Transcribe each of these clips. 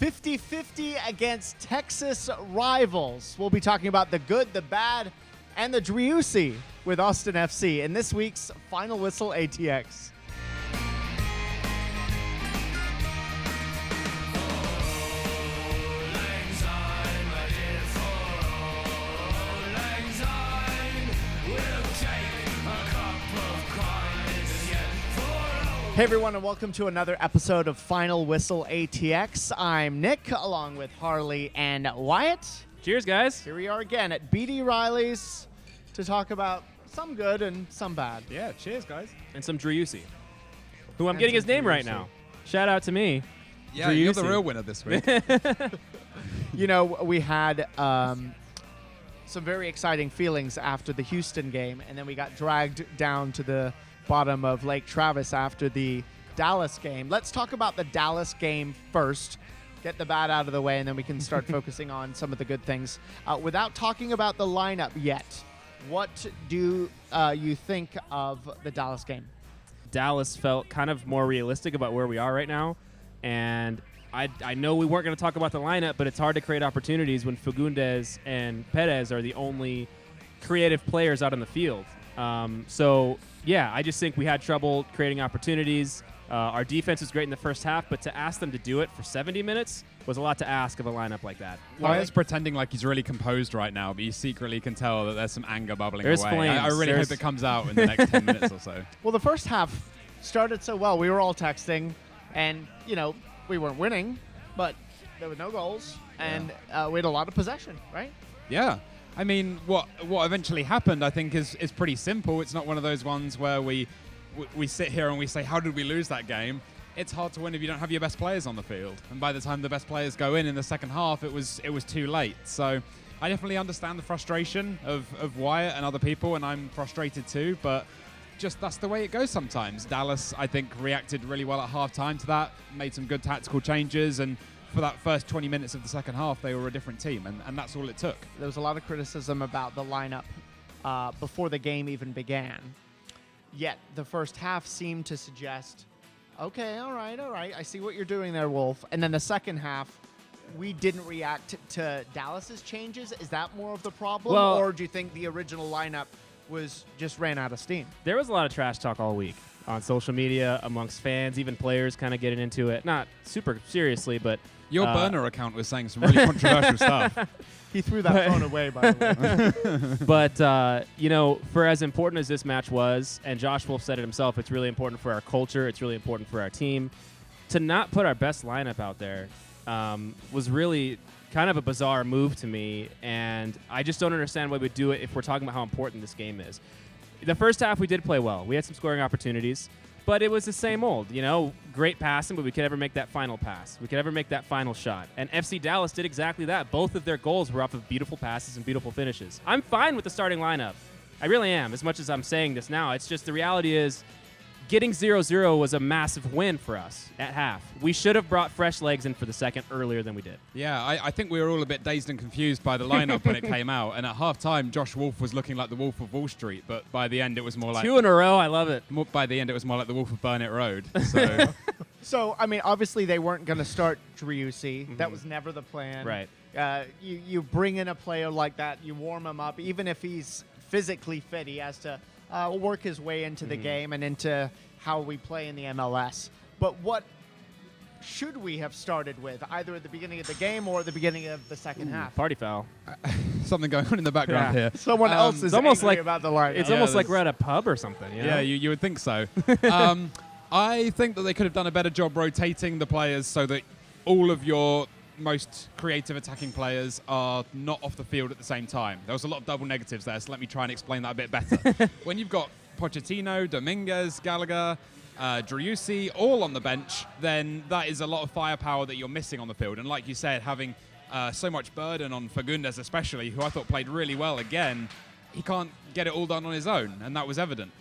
50-50 against Texas rivals. We'll be talking about the good, the bad, and the Driussi with Austin FC in this week's Final Whistle ATX. Hey everyone, and welcome to another episode of Final Whistle ATX. I'm Nick, along with Harley and Wyatt. Cheers, guys. Here we are again at BD Riley's to talk about some good and some bad. Yeah, cheers, guys. And some Driussi, who I'm And getting his some name right Driussi. now. Shout out to me. Yeah, you're the Driussi. real winner this week. You know, we had some very exciting feelings after the Houston game, and then we got dragged down to the bottom of Lake Travis after the Dallas game. Let's talk about the Dallas game first. Get the bad out of the way, and then we can start focusing on some of the good things. Without talking about the lineup yet, what do you think of the Dallas game? Dallas felt kind of more realistic about where we are right now. And I know we weren't going to talk about the lineup, but it's hard to create opportunities when Fagundes and Perez are the only creative players out on the field. So, yeah, I just think we had trouble creating opportunities. Our defense was great in the first half, but to ask them to do it for 70 minutes was a lot to ask of a lineup like that. Wyatt's pretending like he's really composed right now, but you secretly can tell that there's some anger bubbling There's away. flames. I really hope it comes out in the next 10 minutes or so. Well, the first half started so well. We were all texting, and, you know, we weren't winning, but there were no goals, and we had a lot of possession, right? Yeah. I mean, what eventually happened, I think, is pretty simple. It's not one of those ones where we sit here and we say, how did we lose that game? It's hard to win if you don't have your best players on the field. And by the time the best players go in the second half, it was too late. So I definitely understand the frustration of Wyatt and other people, and I'm frustrated too, but just that's the way it goes sometimes. Dallas, I think, reacted really well at halftime to that, made some good tactical changes, and for that first 20 minutes of the second half, they were a different team, and that's all it took. There was a lot of criticism about the lineup before the game even began. Yet the first half seemed to suggest, okay, all right, I see what you're doing there, Wolf. And then the second half, we didn't react to Dallas's changes. Is that more of the problem? Well, or do you think the original lineup was just ran out of steam? There was a lot of trash talk all week on social media, amongst fans, even players kind of getting into it. Not super seriously, but Your burner account was saying some really controversial stuff. He threw that phone away, by the way. But, you know, for as important as this match was, and Josh Wolf said it himself, it's really important for our culture, it's really important for our team. To not put our best lineup out there was really kind of a bizarre move to me, and I just don't understand why we'd do it if we're talking about how important this game is. The first half, we did play well. We had some scoring opportunities, but it was the same old, you know, great passing, but we could never make that final pass. We could never make that final shot. And FC Dallas did exactly that. Both of their goals were off of beautiful passes and beautiful finishes. I'm fine with the starting lineup. I really am, as much as I'm saying this now. It's just the reality is getting 0-0 was a massive win for us at half. We should have brought fresh legs in for the second earlier than we did. Yeah, I think we were all a bit dazed and confused by the lineup when it came out. And at halftime, Josh Wolf was looking like the Wolf of Wall Street, but by the end, it was more like 2 in a row. I love it. By the end, it was more like the Wolf of Burnett Road. So So, I mean, obviously they weren't going to start Driussi. That was never the plan. Right. You bring in a player like that, you warm him up. Even if he's physically fit, he has to work his way into the game and into how we play in the MLS. But what should we have started with, either at the beginning of the game or at the beginning of the second half? Party foul. something going on in the background Yeah. here. Someone else is almost angry like- about the lineup. It's Yeah, almost like there's- we're at a pub or something. You know? Yeah, you would think so. I think that they could have done a better job rotating the players so that all of your most creative attacking players are not off the field at the same time. There was a lot of double negatives there, so let me try and explain that a bit better. When you've got Pochettino, Dominguez, Gallagher, Driussi all on the bench, then that is a lot of firepower that you're missing on the field. And like you said, having so much burden on Fagundes especially, who I thought played really well again, he can't get it all done on his own, and that was evident.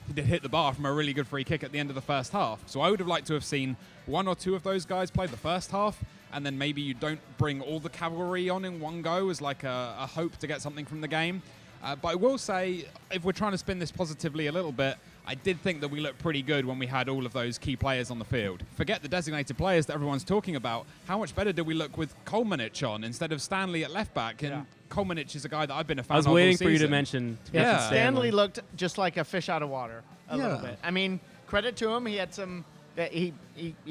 He did hit the bar from a really good free kick at the end of the first half. So I would have liked to have seen one or two of those guys play the first half, and then maybe you don't bring all the cavalry on in one go as like a hope to get something from the game. But I will say, if we're trying to spin this positively a little bit, I did think that we looked pretty good when we had all of those key players on the field. Forget the designated players that everyone's talking about. How much better did we look with Kolmanich on instead of Stanley at left back? And Kolmanich is a guy that I've been a fan of I was all waiting for you to season. mention. Stanley looked just like a fish out of water a little bit. I mean, credit to him. He had some. He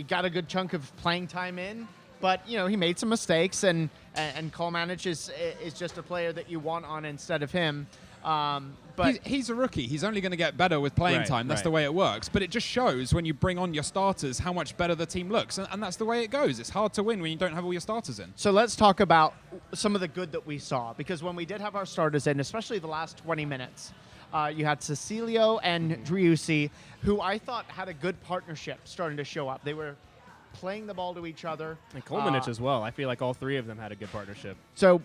got a good chunk of playing time in, but he made some mistakes, and Kolmanich is just a player that you want on instead of him. But he's a rookie. He's only going to get better with playing time. That's the way it works. But it just shows when you bring on your starters how much better the team looks. And that's the way it goes. It's hard to win when you don't have all your starters in. So let's talk about some of the good that we saw. Because when we did have our starters in, especially the last 20 minutes, you had Cecilio and Driussi, who I thought had a good partnership starting to show up. They were playing the ball to each other. And Kolmanich as well. I feel like all three of them had a good partnership. So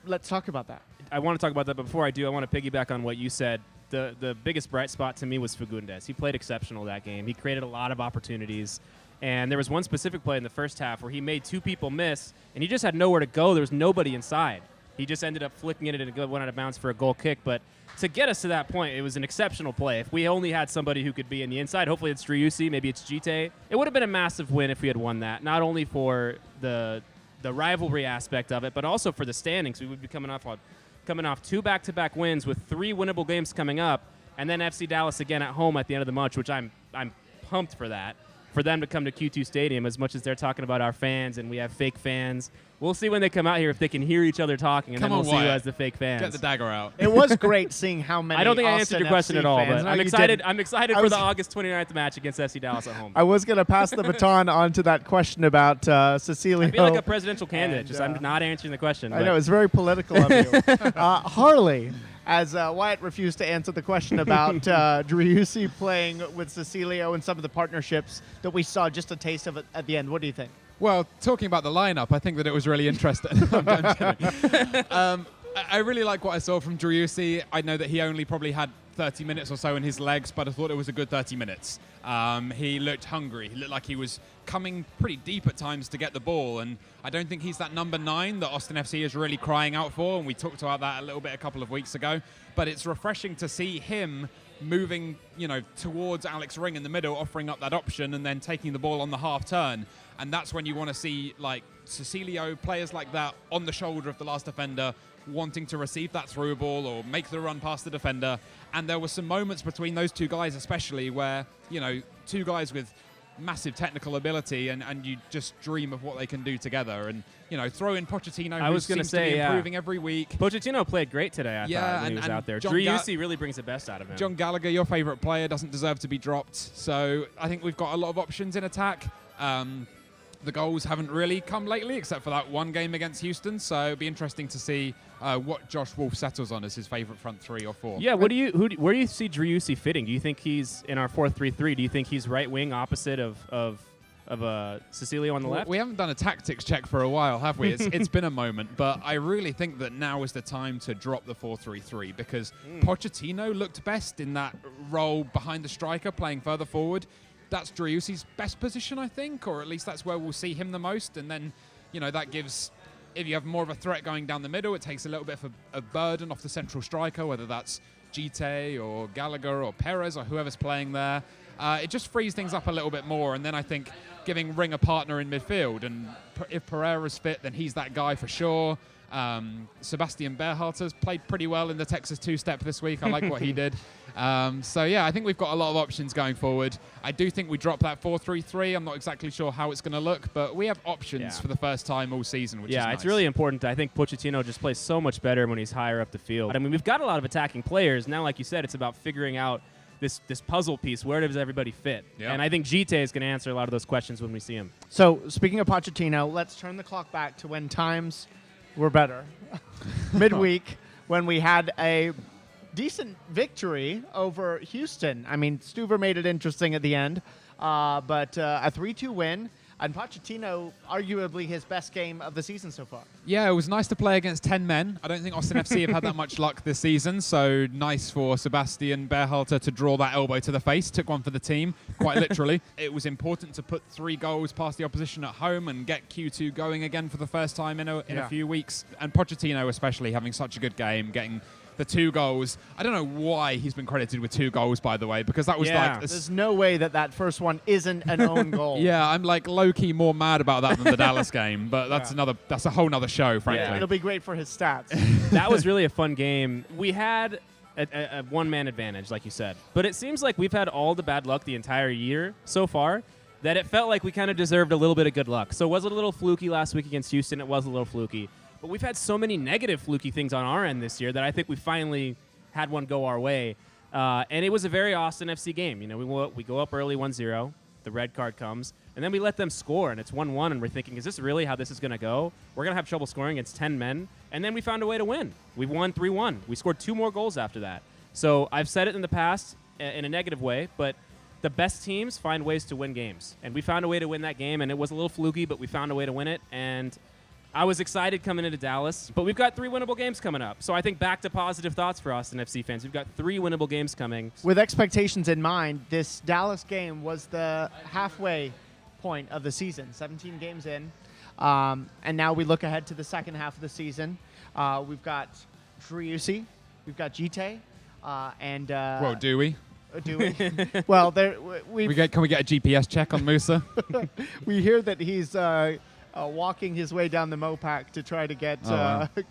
let's talk about that. I want to talk about that, but before I do, I want to piggyback on what you said. The biggest bright spot to me was Fagundes. He played exceptional that game. He created a lot of opportunities. And there was one specific play in the first half where he made two people miss, and he just had nowhere to go. There was nobody inside. He just ended up flicking it and it went out of bounds for a goal kick. But to get us to that point, it was an exceptional play. If we only had somebody who could be in the inside, hopefully it's Driussi, maybe it's Gite. It would have been a massive win if we had won that, not only for the rivalry aspect of it, but also for the standings. We would be coming off two back-to-back wins with 3 winnable games coming up, and then FC Dallas again at home at the end of the month, which I'm pumped for that. For them to come to Q2 Stadium, as much as they're talking about our fans and we have fake fans. We'll see when they come out here if they can hear each other talking, and then we'll see who has the fake fans. Get the dagger out. It was great seeing how many. I don't think I Austin answered your question FC at all, fans. but No, I'm you excited. didn't. I'm excited for the August 29th match against FC Dallas at home. I was going to pass the baton on to that question about Cecilio. I feel like a presidential candidate. And, I'm not answering the question. I know, it's very political of you. Harley, as Wyatt refused to answer the question about Driussi playing with Cecilio and some of the partnerships that we saw, just a taste of it at the end. What do you think? Well, talking about the lineup, I think that it was really interesting. I'm kidding. I really like what I saw from Driussi. I know that he only probably had 30 minutes or so in his legs, but I thought it was a good 30 minutes. He looked hungry. He looked like he was coming pretty deep at times to get the ball, and I don't think he's that number 9 that Austin FC is really crying out for, and we talked about that a little bit a couple of weeks ago. But it's refreshing to see him moving, towards Alex Ring in the middle, offering up that option, and then taking the ball on the half turn. And that's when you want to see, like, Cecilio, players like that on the shoulder of the last defender, wanting to receive that through ball or make the run past the defender. And there were some moments between those two guys especially where, two guys with massive technical ability and you just dream of what they can do together. And, throw in Pochettino, who seems to be improving every week. Pochettino played great today, I thought, when he was out there. Driussi really brings the best out of him. John Gallagher, your favourite player, doesn't deserve to be dropped. So I think we've got a lot of options in attack. The goals haven't really come lately, except for that one game against Houston. So it'll be interesting to see what Josh Wolf settles on as his favourite front 3 or 4. Yeah, where do you see Driussi fitting? Do you think he's in our 4-3-3? Do you think he's right wing opposite of Cecilio on the left? We haven't done a tactics check for a while, have we? It's been a moment, but I really think that now is the time to drop the 4-3-3 because Pochettino looked best in that role behind the striker, playing further forward. That's Driussi's best position, I think, or at least that's where we'll see him the most. And then, that gives, if you have more of a threat going down the middle, it takes a little bit of a burden off the central striker, whether that's Gite or Gallagher or Perez or whoever's playing there. It just frees things up a little bit more. And then I think giving Ring a partner in midfield. And if Pereira's fit, then he's that guy for sure. Sebastian Berhalter's played pretty well in the Texas two-step this week. I like what he did. So, yeah, I think we've got a lot of options going forward. I do think we drop that 4-3-3. I'm not exactly sure how it's going to look, but we have options for the first time all season, which is nice. It's really important. I think Pochettino just plays so much better when he's higher up the field. I mean, we've got a lot of attacking players. Now, like you said, it's about figuring out this puzzle piece. Where does everybody fit? Yep. And I think Gite is going to answer a lot of those questions when we see him. So, speaking of Pochettino, let's turn the clock back to when times were better. Midweek, when we had a decent victory over Houston. I mean, Stuver made it interesting at the end, but a 3-2 win, and Pochettino, arguably his best game of the season so far. Yeah, it was nice to play against 10 men. I don't think Austin FC have had that much luck this season, so nice for Sebastian Berhalter to draw that elbow to the face. Took one for the team, quite literally. It was important to put 3 goals past the opposition at home and get Q2 going again for the first time in a few weeks. And Pochettino especially having such a good game, getting the 2 goals. I don't know why he's been credited with 2 goals, by the way, because that was Yeah. like... There's no way that first one isn't an own goal. Yeah, I'm like low-key more mad about that than the Dallas game, but that's a whole nother show, frankly. It'll be great for his stats. That was really a fun game. We had a one-man advantage, like you said. But it seems like we've had all the bad luck the entire year so far that it felt like we kind of deserved a little bit of good luck. So was it a little fluky last week against Houston? It was a little fluky. But we've had so many negative fluky things on our end this year that I think we finally had one go our way. And it was a very Austin FC game. You know, we go up early 1-0. The red card comes, and then we let them score, and it's 1-1, and we're thinking, is this really how this is going to go? We're going to have trouble scoring against 10 men, and then we found a way to win. We won 3-1. We scored 2 more goals after that. So I've said it in the past in a negative way, but the best teams find ways to win games, and we found a way to win that game, and it was a little fluky, but we found a way to win it, and I was excited coming into Dallas, but we've got 3 winnable games coming up. So I think back to positive thoughts for Austin FC fans. We've got 3 winnable games coming. With expectations in mind, this Dallas game was the halfway point of the season, 17 games in. And now we look ahead to the second half of the season. We've got Driussi, we've got Gite, and... Well, do we? Do we? Well, can we get a GPS check on Musa? we hear that he's... walking his way down the Mopac to try to get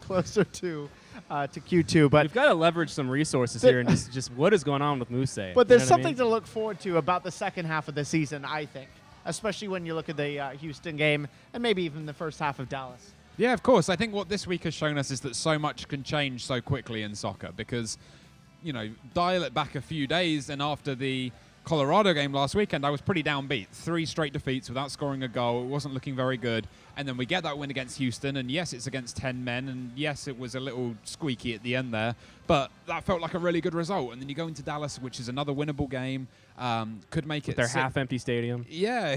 closer to Q2, but we've got to leverage some resources here and just what is going on with Muse. But there's something to look forward to about the second half of the season, I think, especially when you look at the Houston game and maybe even the first half of Dallas. Yeah, of course. I think what this week has shown us is that so much can change so quickly in soccer because, you know, dial it back a few days, and after the Colorado game last weekend, I was pretty downbeat. 3 straight defeats without scoring a goal. It wasn't looking very good. And then we get that win against Houston, and yes, it's against 10 men, and yes, it was a little squeaky at the end there, but that felt like a really good result. And then you go into Dallas, which is another winnable game. Could make it... Their half-empty stadium. Yeah.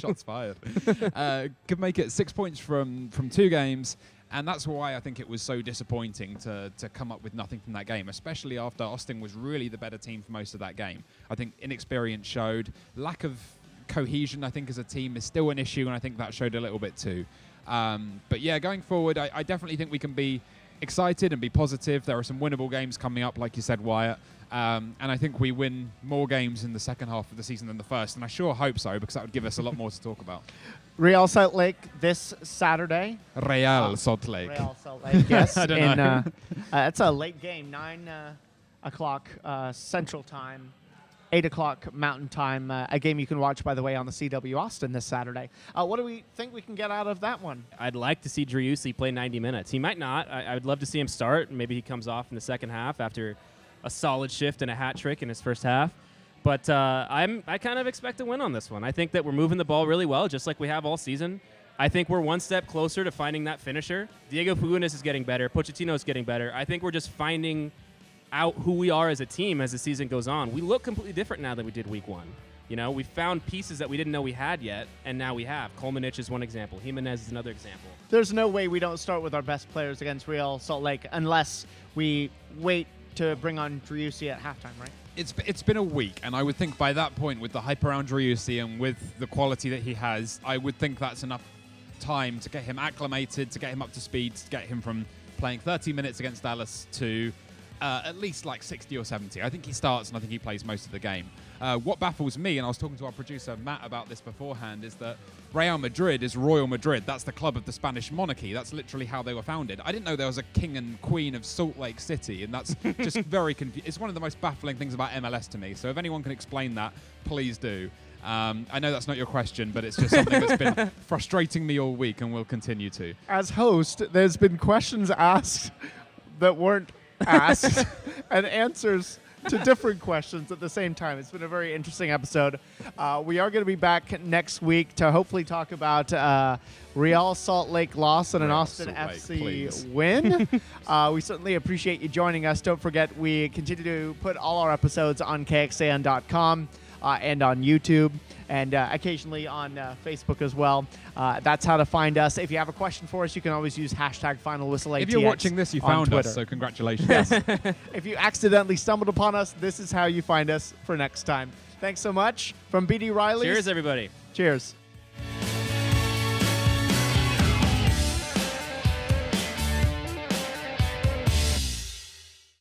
Shots fired. Could make it 6 points from 2 games. And that's why I think it was so disappointing to come up with nothing from that game, especially after Austin was really the better team for most of that game. I think inexperience showed. Lack of cohesion, I think, as a team is still an issue, and I think that showed a little bit too. But yeah, going forward, I definitely think we can be excited and be positive. There are some winnable games coming up, like you said, Wyatt. And I think we win more games in the second half of the season than the first, and I sure hope so, because that would give us a lot more to talk about. Real Salt Lake this Saturday. Real Salt Lake. Real Salt Lake, yes. I don't know. It's a late game, 9 o'clock Central Time, 8 o'clock Mountain Time. A game you can watch, by the way, on the CW Austin this Saturday. What do we think we can get out of that one? I'd like to see Driussi play 90 minutes. He might not. I would love to see him start. Maybe he comes off in the second half after a solid shift and a hat trick in his first half. But I kind of expect a win on this one. I think that we're moving the ball really well, just like we have all season. I think we're one step closer to finding that finisher. Diego Pugunas is getting better. Pochettino's getting better. I think we're just finding out who we are as a team as the season goes on. We look completely different now than we did week 1. You know, we found pieces that we didn't know we had yet, and now we have. Kolmanich is one example. Jimenez is another example. There's no way we don't start with our best players against Real Salt Lake unless we wait to bring on Driussi at halftime, right? It's been a week, and I would think by that point, with the hype around Driussi and with the quality that he has, I would think that's enough time to get him acclimated, to get him up to speed, to get him from playing 30 minutes against Dallas to at least like 60 or 70. I think he starts, and I think he plays most of the game. What baffles me, and I was talking to our producer Matt about this beforehand, is that Real Madrid is Royal Madrid. That's the club of the Spanish monarchy. That's literally how they were founded. I didn't know there was a king and queen of Salt Lake City, and that's just very confusing. It's one of the most baffling things about MLS to me. So if anyone can explain that, please do. I know that's not your question, but it's just something that's been frustrating me all week and will continue to. As host, there's been questions asked that weren't asked and answers to different questions at the same time. It's been a very interesting episode. We are going to be back next week to hopefully talk about Real Salt Lake loss and an Austin FC win. We certainly appreciate you joining us. Don't forget, we continue to put all our episodes on KXAN.com and on YouTube, and occasionally on Facebook as well. That's how to find us. If you have a question for us, you can always use hashtag Final Whistle ATX. If you're watching this, you found us, so congratulations. Yes. If you accidentally stumbled upon us, this is how you find us for next time. Thanks so much. From BD Riley. Cheers, everybody. Cheers.